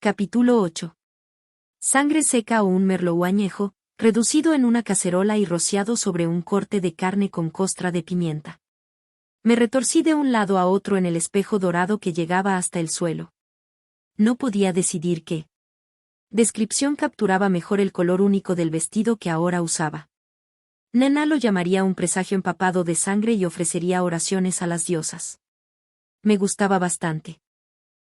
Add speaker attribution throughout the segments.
Speaker 1: Capítulo 8. Sangre seca o un merlot añejo, reducido en una cacerola y rociado sobre un corte de carne con costra de pimienta. Me retorcí de un lado a otro en el espejo dorado que llegaba hasta el suelo. No podía decidir qué descripción capturaba mejor el color único del vestido que ahora usaba. Nena lo llamaría un presagio empapado de sangre y ofrecería oraciones a las diosas. Me gustaba bastante.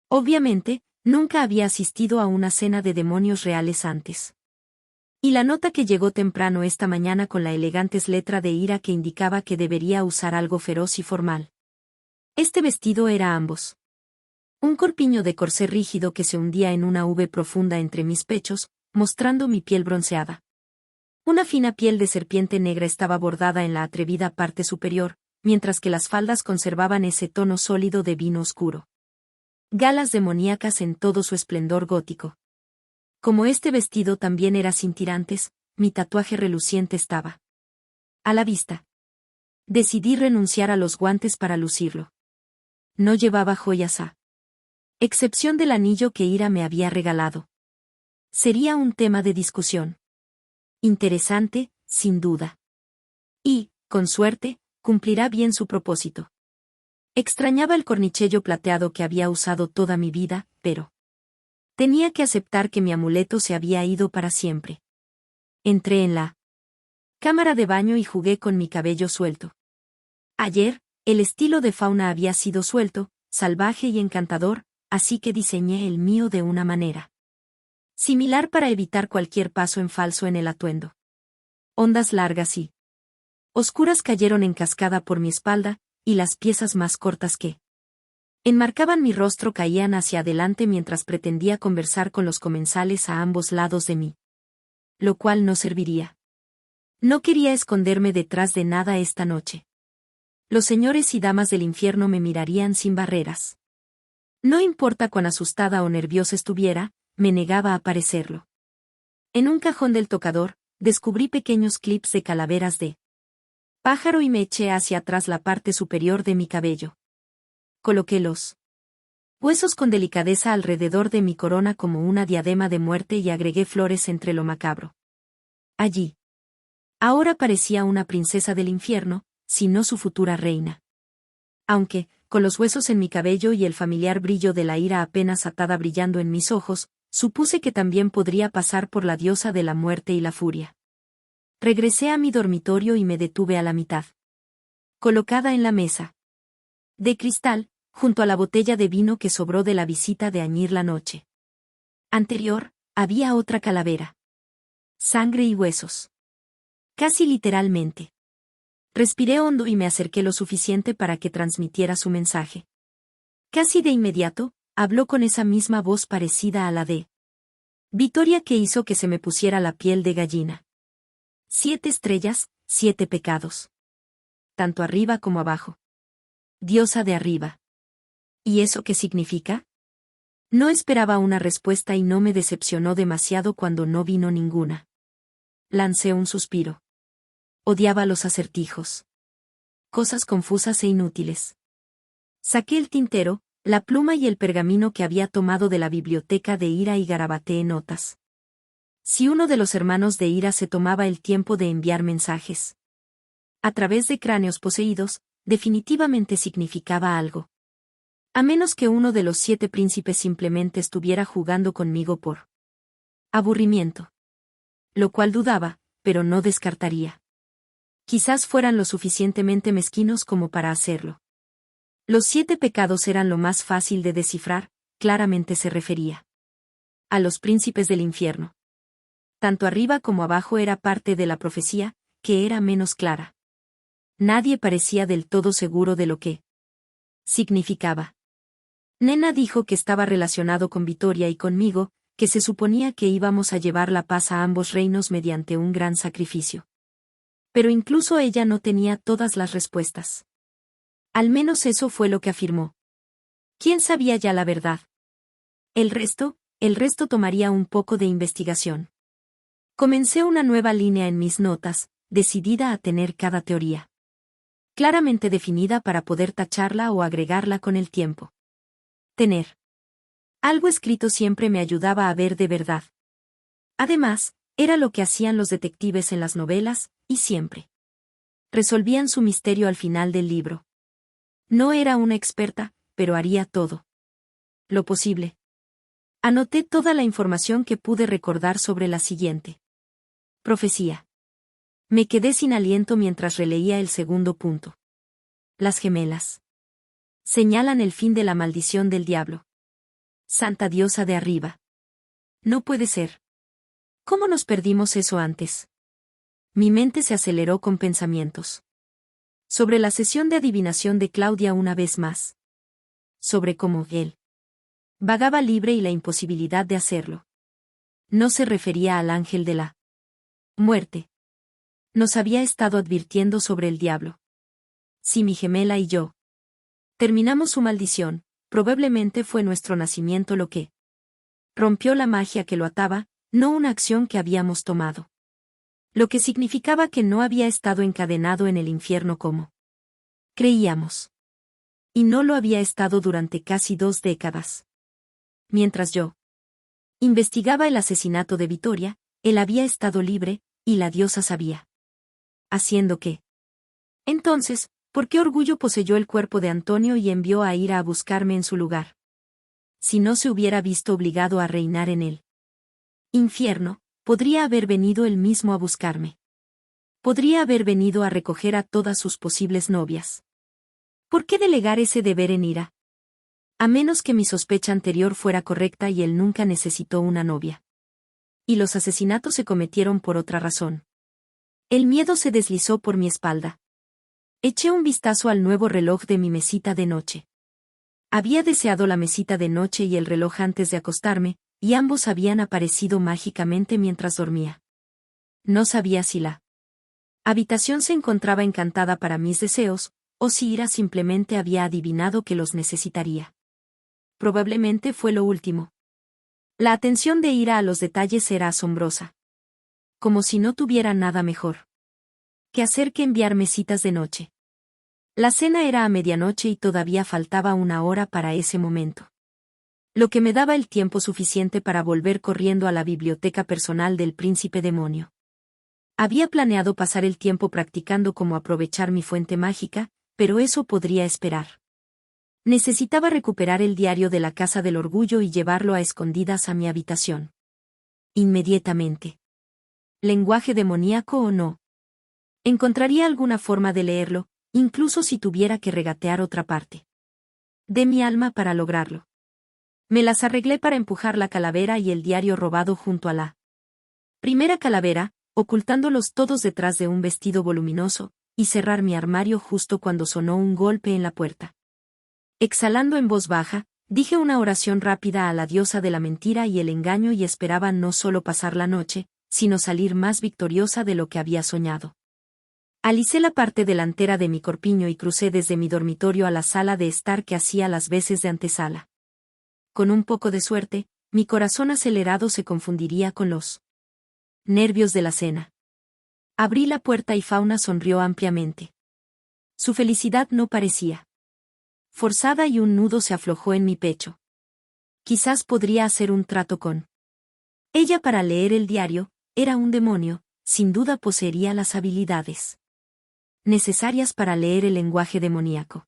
Speaker 1: Obviamente, nunca había asistido a una cena de demonios reales antes. Y la nota que llegó temprano esta mañana con la elegante letra de ira que indicaba que debería usar algo feroz y formal. Este vestido era ambos. Un corpiño de corsé rígido que se hundía en una V profunda entre mis pechos, mostrando mi piel bronceada. Una fina piel de serpiente negra estaba bordada en la atrevida parte superior, mientras que las faldas conservaban ese tono sólido de vino oscuro. Galas demoníacas en todo su esplendor gótico. Como este vestido también era sin tirantes, mi tatuaje reluciente estaba a la vista. Decidí renunciar a los guantes para lucirlo. No llevaba joyas a excepción del anillo que Ira me había regalado. Sería un tema de discusión. Interesante, sin duda. Y, con suerte, cumplirá bien su propósito. Extrañaba el cornichello plateado que había usado toda mi vida, pero tenía que aceptar que mi amuleto se había ido para siempre. Entré en la cámara de baño y jugué con mi cabello suelto. Ayer, el estilo de Fauna había sido suelto, salvaje y encantador, así que diseñé el mío de una manera similar para evitar cualquier paso en falso en el atuendo. Ondas largas y oscuras cayeron en cascada por mi espalda, y las piezas más cortas que enmarcaban mi rostro caían hacia adelante mientras pretendía conversar con los comensales a ambos lados de mí. Lo cual no serviría. No quería esconderme detrás de nada esta noche. Los señores y damas del infierno me mirarían sin barreras. No importa cuán asustada o nerviosa estuviera, me negaba a parecerlo. En un cajón del tocador, descubrí pequeños clips de calaveras de pájaro y me eché hacia atrás la parte superior de mi cabello. Coloqué los huesos con delicadeza alrededor de mi corona como una diadema de muerte y agregué flores entre lo macabro. Allí. Ahora parecía una princesa del infierno, si no su futura reina. Aunque, con los huesos en mi cabello y el familiar brillo de la ira apenas atada brillando en mis ojos, supuse que también podría pasar por la diosa de la muerte y la furia. Regresé a mi dormitorio y me detuve a la mitad. Colocada en la mesa de cristal, junto a la botella de vino que sobró de la visita de añir la noche anterior, había otra calavera. Sangre y huesos. Casi literalmente. Respiré hondo y me acerqué lo suficiente para que transmitiera su mensaje. Casi de inmediato, habló con esa misma voz parecida a la de Vittoria que hizo que se me pusiera la piel de gallina. 7 estrellas, 7 pecados. Tanto arriba como abajo. Diosa de arriba. ¿Y eso qué significa? No esperaba una respuesta y no me decepcionó demasiado cuando no vino ninguna. Lancé un suspiro. Odiaba los acertijos. Cosas confusas e inútiles. Saqué el tintero, la pluma y el pergamino que había tomado de la biblioteca de Ira y garabateé notas. Si uno de los hermanos de Ira se tomaba el tiempo de enviar mensajes a través de cráneos poseídos, definitivamente significaba algo. A menos que uno de los 7 príncipes simplemente estuviera jugando conmigo por aburrimiento. Lo cual dudaba, pero no descartaría. Quizás fueran lo suficientemente mezquinos como para hacerlo. Los 7 pecados eran lo más fácil de descifrar, claramente se refería a los príncipes del infierno. Tanto arriba como abajo era parte de la profecía, que era menos clara. Nadie parecía del todo seguro de lo que significaba. Nena dijo que estaba relacionado con Vittoria y conmigo, que se suponía que íbamos a llevar la paz a ambos reinos mediante un gran sacrificio. Pero incluso ella no tenía todas las respuestas. Al menos eso fue lo que afirmó. ¿Quién sabía ya la verdad? El resto tomaría un poco de investigación. Comencé una nueva línea en mis notas, decidida a tener cada teoría claramente definida para poder tacharla o agregarla con el tiempo. Tener Algo escrito siempre me ayudaba a ver de verdad. Además, era lo que hacían los detectives en las novelas, y siempre resolvían su misterio al final del libro. No era una experta, pero haría todo lo posible. Anoté toda la información que pude recordar sobre la siguiente profecía. Me quedé sin aliento mientras releía el segundo punto. Las gemelas señalan el fin de la maldición del diablo. Santa diosa de arriba. No puede ser. ¿Cómo nos perdimos eso antes? Mi mente se aceleró con pensamientos sobre la sesión de adivinación de Claudia una vez más. Sobre cómo él vagaba libre y la imposibilidad de hacerlo. No se refería al ángel de la muerte. Nos había estado advirtiendo sobre el diablo. Si mi gemela y yo terminamos su maldición, probablemente fue nuestro nacimiento lo que rompió la magia que lo ataba, no una acción que habíamos tomado. Lo que significaba que no había estado encadenado en el infierno como creíamos. Y no lo había estado durante casi 2 décadas. Mientras yo investigaba el asesinato de Vittoria, él había estado libre, y la diosa sabía. Haciendo qué. Entonces, ¿por qué orgullo poseyó el cuerpo de Antonio y envió a Ira a buscarme en su lugar? Si no se hubiera visto obligado a reinar en él infierno, podría haber venido él mismo a buscarme. Podría haber venido a recoger a todas sus posibles novias. ¿Por qué delegar ese deber en Ira? A menos que mi sospecha anterior fuera correcta y él nunca necesitó una novia. Y los asesinatos se cometieron por otra razón. El miedo se deslizó por mi espalda. Eché un vistazo al nuevo reloj de mi mesita de noche. Había deseado la mesita de noche y el reloj antes de acostarme, y ambos habían aparecido mágicamente mientras dormía. No sabía si la habitación se encontraba encantada para mis deseos, o si Ira simplemente había adivinado que los necesitaría. Probablemente fue lo último. La atención de Ira a los detalles era asombrosa. Como si no tuviera nada mejor que hacer que enviarme citas de noche. La cena era a medianoche y todavía faltaba 1 hora para ese momento. Lo que me daba el tiempo suficiente para volver corriendo a la biblioteca personal del príncipe demonio. Había planeado pasar el tiempo practicando cómo aprovechar mi fuente mágica, pero eso podría esperar. Necesitaba recuperar el diario de la Casa del Orgullo y llevarlo a escondidas a mi habitación. Inmediatamente. ¿Lenguaje demoníaco o no? Encontraría alguna forma de leerlo, incluso si tuviera que regatear otra parte de mi alma para lograrlo. Me las arreglé para empujar la calavera y el diario robado junto a la primera calavera, ocultándolos todos detrás de un vestido voluminoso, y cerrar mi armario justo cuando sonó un golpe en la puerta. Exhalando en voz baja, dije una oración rápida a la diosa de la mentira y el engaño y esperaba no solo pasar la noche, sino salir más victoriosa de lo que había soñado. Alicé la parte delantera de mi corpiño y crucé desde mi dormitorio a la sala de estar que hacía las veces de antesala. Con un poco de suerte, mi corazón acelerado se confundiría con los nervios de la cena. Abrí la puerta y Fauna sonrió ampliamente. Su felicidad no parecía forzada y un nudo se aflojó en mi pecho. Quizás podría hacer un trato con ella para leer el diario, era un demonio, sin duda poseería las habilidades necesarias para leer el lenguaje demoníaco.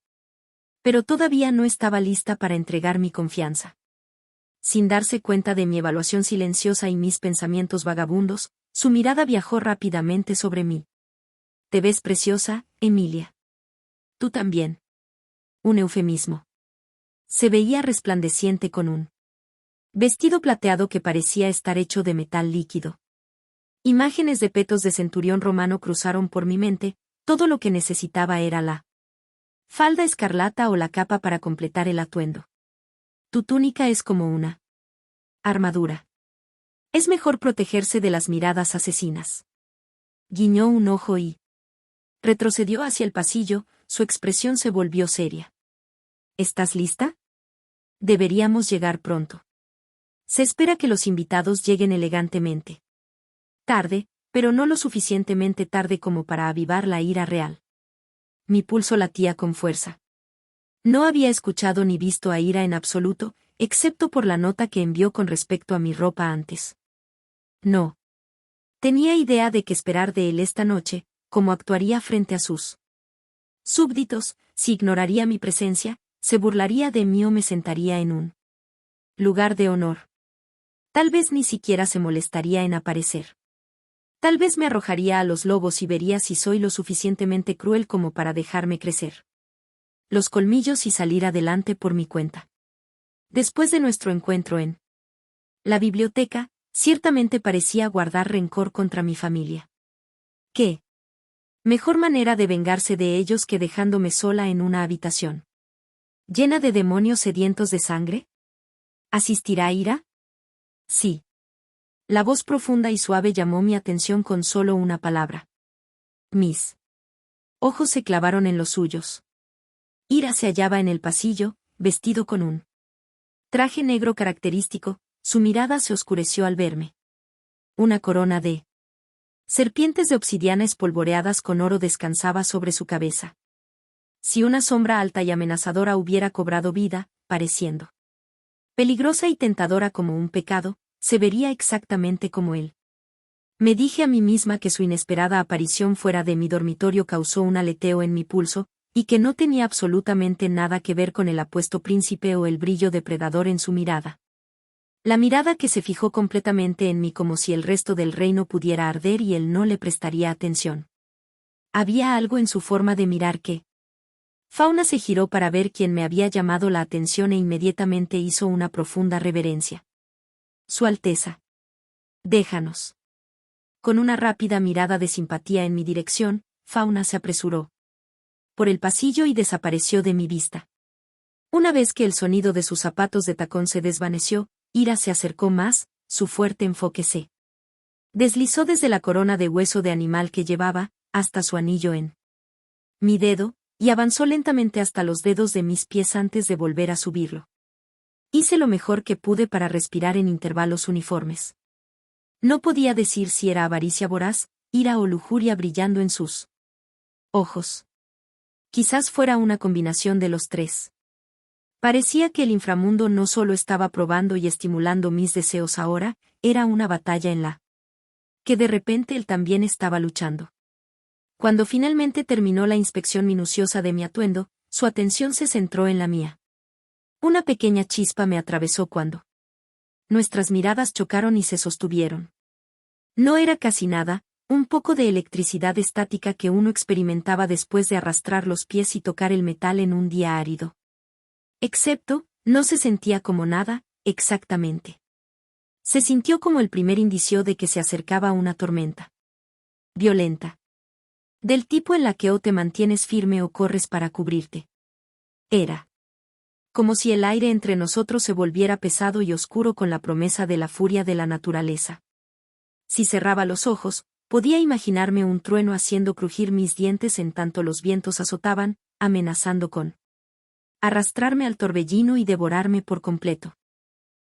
Speaker 1: Pero todavía no estaba lista para entregar mi confianza. Sin darse cuenta de mi evaluación silenciosa y mis pensamientos vagabundos, su mirada viajó rápidamente sobre mí. Te ves preciosa, Emilia. Tú también. Un eufemismo. Se veía resplandeciente con un vestido plateado que parecía estar hecho de metal líquido. Imágenes de petos de centurión romano cruzaron por mi mente, todo lo que necesitaba era la falda escarlata o la capa para completar el atuendo. Tu túnica es como una armadura. Es mejor protegerse de las miradas asesinas. Guiñó un ojo y retrocedió hacia el pasillo, su expresión se volvió seria. ¿Estás lista? Deberíamos llegar pronto. Se espera que los invitados lleguen elegantemente. Tarde, pero no lo suficientemente tarde como para avivar la ira real. Mi pulso latía con fuerza. No había escuchado ni visto a Ira en absoluto, excepto por la nota que envió con respecto a mi ropa antes. No. Tenía idea de qué esperar de él esta noche, cómo actuaría frente a sus súbditos, si ignoraría mi presencia, se burlaría de mí o me sentaría en un lugar de honor. Tal vez ni siquiera se molestaría en aparecer. Tal vez me arrojaría a los lobos y vería si soy lo suficientemente cruel como para dejarme crecer los colmillos y salir adelante por mi cuenta. Después de nuestro encuentro en la biblioteca, ciertamente parecía guardar rencor contra mi familia. ¿Qué mejor manera de vengarse de ellos que dejándome sola en una habitación llena de demonios sedientos de sangre? ¿Asistirá Ira? Sí. La voz profunda y suave llamó mi atención con solo una palabra. Mis ojos se clavaron en los suyos. Ira se hallaba en el pasillo, vestido con un traje negro característico, su mirada se oscureció al verme. Una corona de serpientes de obsidiana espolvoreadas con oro descansaba sobre su cabeza. Si una sombra alta y amenazadora hubiera cobrado vida, pareciendo peligrosa y tentadora como un pecado, se vería exactamente como él. Me dije a mí misma que su inesperada aparición fuera de mi dormitorio causó un aleteo en mi pulso, y que no tenía absolutamente nada que ver con el apuesto príncipe o el brillo depredador en su mirada. La mirada que se fijó completamente en mí como si el resto del reino pudiera arder y él no le prestaría atención. Había algo en su forma de mirar que... Fauna se giró para ver quién me había llamado la atención e inmediatamente hizo una profunda reverencia. Su Alteza. Déjanos. Con una rápida mirada de simpatía en mi dirección, Fauna se apresuró por el pasillo y desapareció de mi vista. Una vez que el sonido de sus zapatos de tacón se desvaneció, Ira se acercó más, su fuerte enfoque se deslizó desde la corona de hueso de animal que llevaba, hasta su anillo en mi dedo, y avanzó lentamente hasta los dedos de mis pies antes de volver a subirlo. Hice lo mejor que pude para respirar en intervalos uniformes. No podía decir si era avaricia voraz, ira o lujuria brillando en sus ojos. Quizás fuera una combinación de los tres. Parecía que el inframundo no solo estaba probando y estimulando mis deseos ahora, era una batalla en la que de repente él también estaba luchando. Cuando finalmente terminó la inspección minuciosa de mi atuendo, su atención se centró en la mía. Una pequeña chispa me atravesó cuando nuestras miradas chocaron y se sostuvieron. No era casi nada, un poco de electricidad estática que uno experimentaba después de arrastrar los pies y tocar el metal en un día árido. Excepto, no se sentía como nada, exactamente. Se sintió como el primer indicio de que se acercaba una tormenta violenta. Del tipo en la que o te mantienes firme o corres para cubrirte. Era como si el aire entre nosotros se volviera pesado y oscuro con la promesa de la furia de la naturaleza. Si cerraba los ojos, podía imaginarme un trueno haciendo crujir mis dientes en tanto los vientos azotaban, amenazando con arrastrarme al torbellino y devorarme por completo.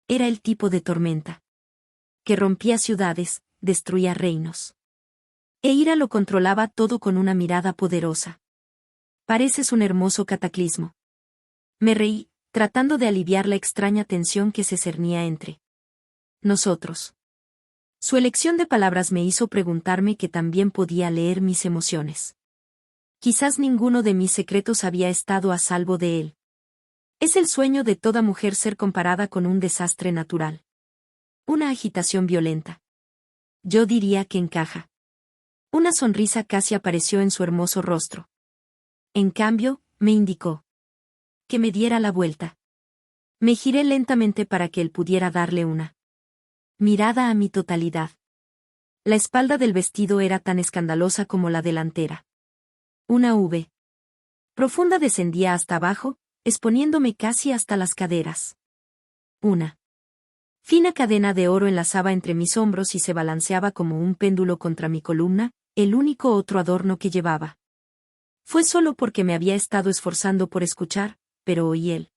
Speaker 1: Era el tipo de tormenta que rompía ciudades, destruía reinos. E Ira lo controlaba todo con una mirada poderosa. Pareces un hermoso cataclismo. Me reí, tratando de aliviar la extraña tensión que se cernía entre nosotros. Su elección de palabras me hizo preguntarme que también podía leer mis emociones. Quizás ninguno de mis secretos había estado a salvo de él. Es el sueño de toda mujer ser comparada con un desastre natural. Una agitación violenta. Yo diría que encaja. Una sonrisa casi apareció en su hermoso rostro. En cambio, me indicó que me diera la vuelta. Me giré lentamente para que él pudiera darle una mirada a mi totalidad. La espalda del vestido era tan escandalosa como la delantera. Una V profunda descendía hasta abajo, exponiéndome casi hasta las caderas. Una fina cadena de oro enlazaba entre mis hombros y se balanceaba como un péndulo contra mi columna, el único otro adorno que llevaba. Fue solo porque me había estado esforzando por escuchar, pero oí el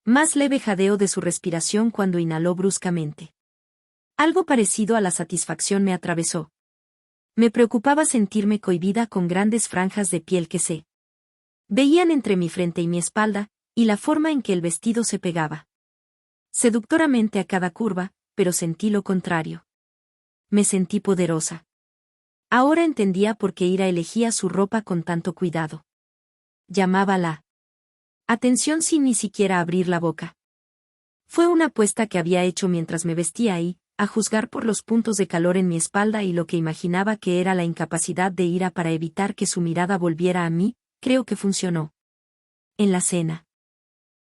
Speaker 1: más leve jadeo de su respiración cuando inhaló bruscamente. Algo parecido a la satisfacción me atravesó. Me preocupaba sentirme cohibida con grandes franjas de piel que se veían entre mi frente y mi espalda, y la forma en que el vestido se pegaba seductoramente a cada curva, pero sentí lo contrario. Me sentí poderosa. Ahora entendía por qué Ira elegía su ropa con tanto cuidado. Llamaba la atención sin ni siquiera abrir la boca. Fue una apuesta que había hecho mientras me vestía y, a juzgar por los puntos de calor en mi espalda y lo que imaginaba que era la incapacidad de Ira para evitar que su mirada volviera a mí, creo que funcionó. En la cena.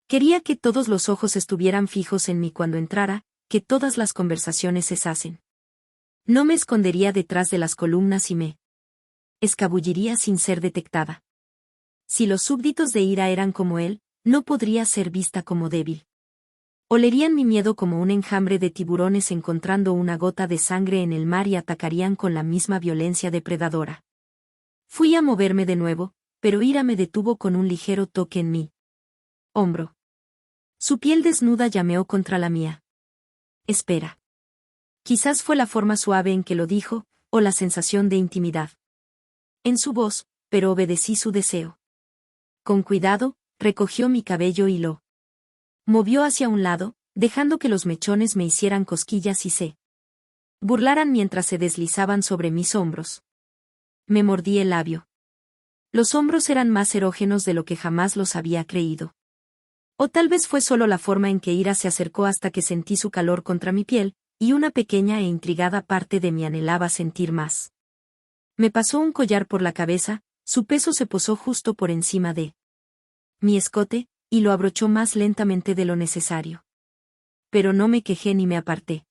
Speaker 1: Quería que todos los ojos estuvieran fijos en mí cuando entrara, que todas las conversaciones cesasen. No me escondería detrás de las columnas y me escabulliría sin ser detectada. Si los súbditos de Ira eran como él, no podría ser vista como débil. Olerían mi miedo como un enjambre de tiburones encontrando una gota de sangre en el mar y atacarían con la misma violencia depredadora. Fui a moverme de nuevo, pero Ira me detuvo con un ligero toque en mi hombro. Su piel desnuda llameó contra la mía. Espera. Quizás fue la forma suave en que lo dijo, o la sensación de intimidad en su voz, pero obedecí su deseo. Con cuidado, recogió mi cabello y lo movió hacia un lado, dejando que los mechones me hicieran cosquillas y se burlaran mientras se deslizaban sobre mis hombros. Me mordí el labio. Los hombros eran más erógenos de lo que jamás los había creído. O tal vez fue solo la forma en que Ira se acercó hasta que sentí su calor contra mi piel, y una pequeña e intrigada parte de mí anhelaba sentir más. Me pasó un collar por la cabeza, su peso se posó justo por encima de mi escote, y lo abrochó más lentamente de lo necesario. Pero no me quejé ni me aparté.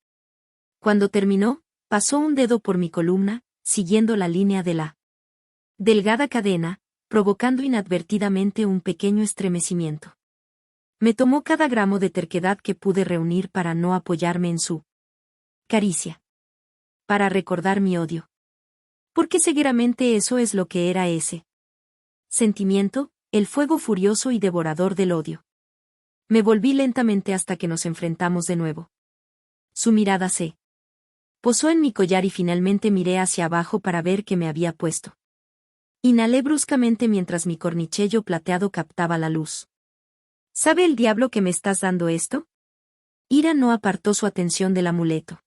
Speaker 1: Cuando terminó, pasó un dedo por mi columna, siguiendo la línea de la delgada cadena, provocando inadvertidamente un pequeño estremecimiento. Me tomó cada gramo de terquedad que pude reunir para no apoyarme en su caricia. Para recordar mi odio. Porque seguramente eso es lo que era ese sentimiento, el fuego furioso y devorador del odio. Me volví lentamente hasta que nos enfrentamos de nuevo. Su mirada se posó en mi collar y finalmente miré hacia abajo para ver qué me había puesto. Inhalé bruscamente mientras mi cornichello plateado captaba la luz. ¿Sabe el diablo que me estás dando esto? Ira no apartó su atención del amuleto.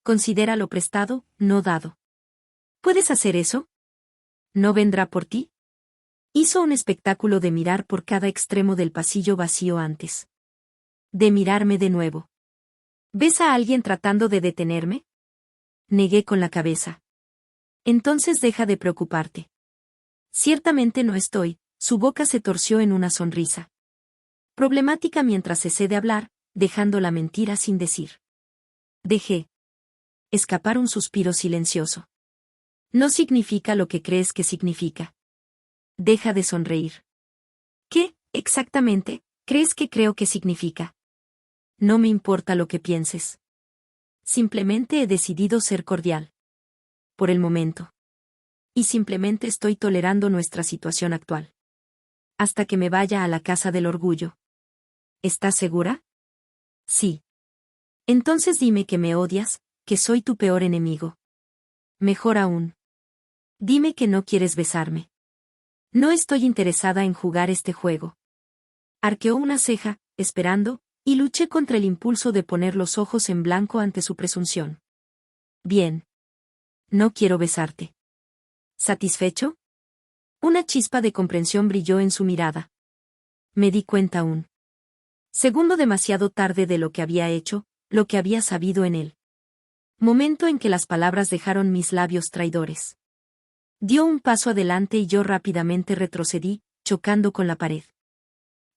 Speaker 1: Considéralo prestado, no dado. ¿Puedes hacer eso? ¿No vendrá por ti? Hizo un espectáculo de mirar por cada extremo del pasillo vacío antes de mirarme de nuevo. ¿Ves a alguien tratando de detenerme? Negué con la cabeza. Entonces deja de preocuparte. Ciertamente no estoy, su boca se torció en una sonrisa problemática mientras cesé de hablar, dejando la mentira sin decir. Dejé escapar un suspiro silencioso. No significa lo que crees que significa. Deja de sonreír. ¿Qué, exactamente, crees que creo que significa? No me importa lo que pienses. Simplemente he decidido ser cordial. Por el momento. Y simplemente estoy tolerando nuestra situación actual. Hasta que me vaya a la casa del orgullo. ¿Estás segura? Sí. Entonces dime que me odias, que soy tu peor enemigo. Mejor aún. Dime que no quieres besarme. No estoy interesada en jugar este juego. Arqueó una ceja, esperando, y luché contra el impulso de poner los ojos en blanco ante su presunción. Bien. No quiero besarte. ¿Satisfecho? Una chispa de comprensión brilló en su mirada. Me di cuenta un segundo demasiado tarde de lo que había hecho, lo que había sabido en él. Momento en que las palabras dejaron mis labios traidores. Dio un paso adelante y yo rápidamente retrocedí, chocando con la pared.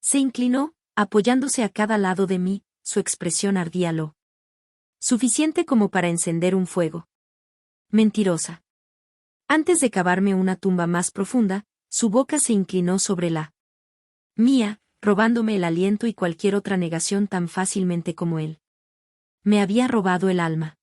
Speaker 1: Se inclinó, apoyándose a cada lado de mí, su expresión ardía lo suficiente como para encender un fuego. Mentirosa. Antes de cavarme una tumba más profunda, su boca se inclinó sobre la mía, robándome el aliento y cualquier otra negación tan fácilmente como él. Me había robado el alma.